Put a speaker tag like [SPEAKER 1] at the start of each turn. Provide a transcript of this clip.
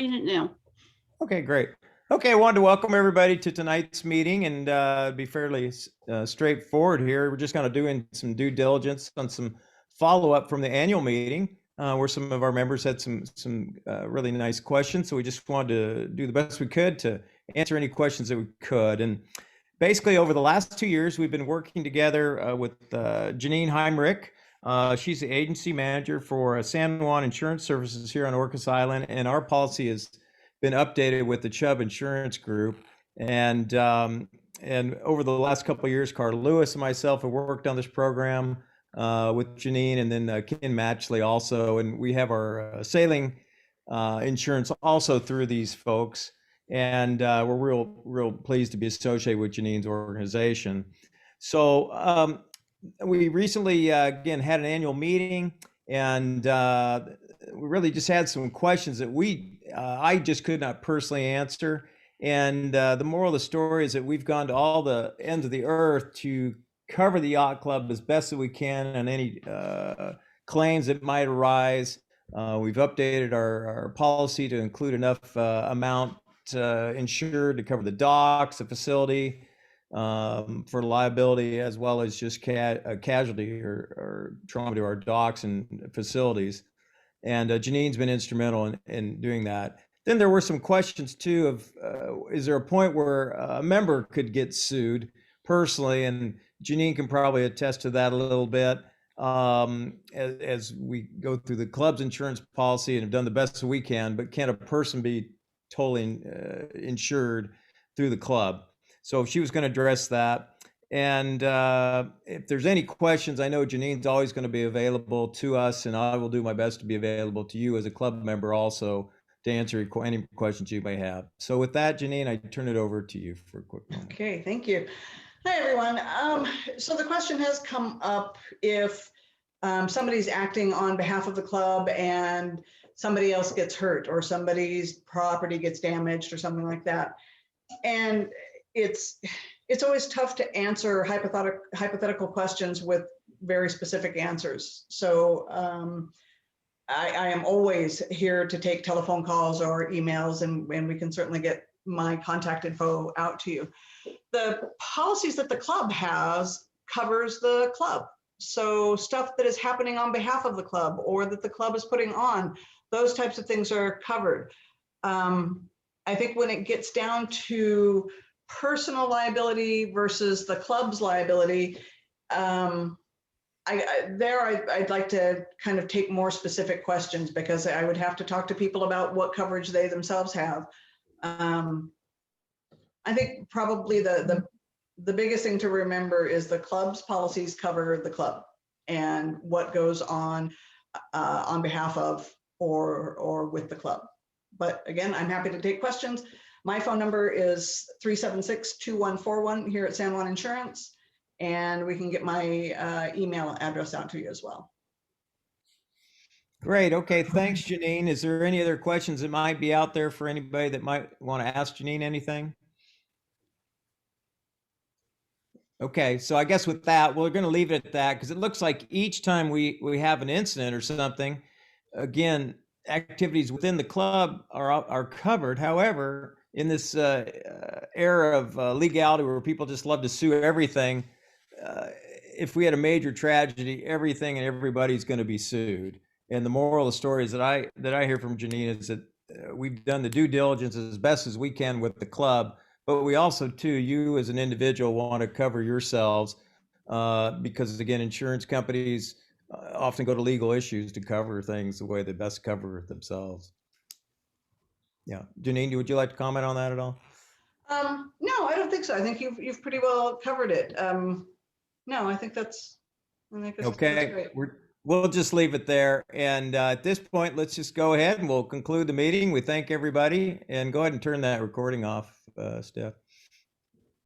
[SPEAKER 1] it now.
[SPEAKER 2] Okay, great. Okay, I wanted to welcome everybody to tonight's meeting and be fairly straightforward here. We're just kind of doing some due diligence on some follow-up from the annual meeting where some of our members had some really nice questions. So we just wanted to do the best we could to answer any questions that we could. And basically, over the last 2 years, we've been working together with Janine Heimrich. She's the agency manager for San Juan Insurance Services here on Orcas Island, and our policy has been updated with the Chubb Insurance Group. And over the last couple of years, Carl Lewis and myself have worked on this program with Janine, and then Ken Matchley also. And we have our sailing insurance also through these folks. And we're real pleased to be associated with Janine's organization. So we recently, again, had an annual meeting, and we really just had some questions that I just could not personally answer. And the moral of the story is that we've gone to all the ends of the earth to cover the yacht club as best as we can on any claims that might arise. We've updated our policy to include enough amount insured to cover the docks, the facility, for liability, as well as just casualty or trauma to our docks and facilities. And Janine's been instrumental in doing that. Then there were some questions too of, is there a point where a member could get sued personally? And Janine can probably attest to that a little bit as we go through the club's insurance policy and have done the best we can, but can a person be totally insured through the club? So she was going to address that. And if there's any questions, I know Janine's always going to be available to us, and I will do my best to be available to you as a club member also to answer any questions you may have. So with that, Janine, I turn it over to you for a quick moment.
[SPEAKER 3] Okay, thank you. Hi, everyone. So the question has come up if somebody's acting on behalf of the club and somebody else gets hurt or somebody's property gets damaged or something like that. And it's always tough to answer hypothetical questions with very specific answers. So I am always here to take telephone calls or emails, and we can certainly get my contact info out to you. The policies that the club has covers the club. So stuff that is happening on behalf of the club or that the club is putting on, those types of things are covered. I think when it gets down to personal liability versus the club's liability, I'd like to kind of take more specific questions, because I would have to talk to people about what coverage they themselves have. I think probably the biggest thing to remember is the club's policies cover the club and what goes on behalf of or with the club. But again, I'm happy to take questions. My phone number is 376-2141 here at San Juan Insurance, and we can get my email address out to you as well.
[SPEAKER 2] Great. Okay. Thanks, Janine. Is there any other questions that might be out there for anybody that might want to ask Janine anything? Okay, so I guess with that, we're going to leave it at that, because it looks like each time we have an incident or something, again, activities within the club are covered. However, in this era of legality where people just love to sue everything, if we had a major tragedy, everything and everybody's going to be sued. And the moral of the story is that I hear from Janine is that we've done the due diligence as best as we can with the club. But we also, too, you as an individual want to cover yourselves because, again, insurance companies often go to legal issues to cover things the way they best cover themselves. Yeah. Janine, would you like to comment on that at all?
[SPEAKER 3] No, I don't think so. I think you've pretty well covered it. No, I think that's
[SPEAKER 2] okay. That's we'll just leave it there. And at this point, let's just go ahead and we'll conclude the meeting. We thank everybody, and go ahead and turn that recording off, Steph.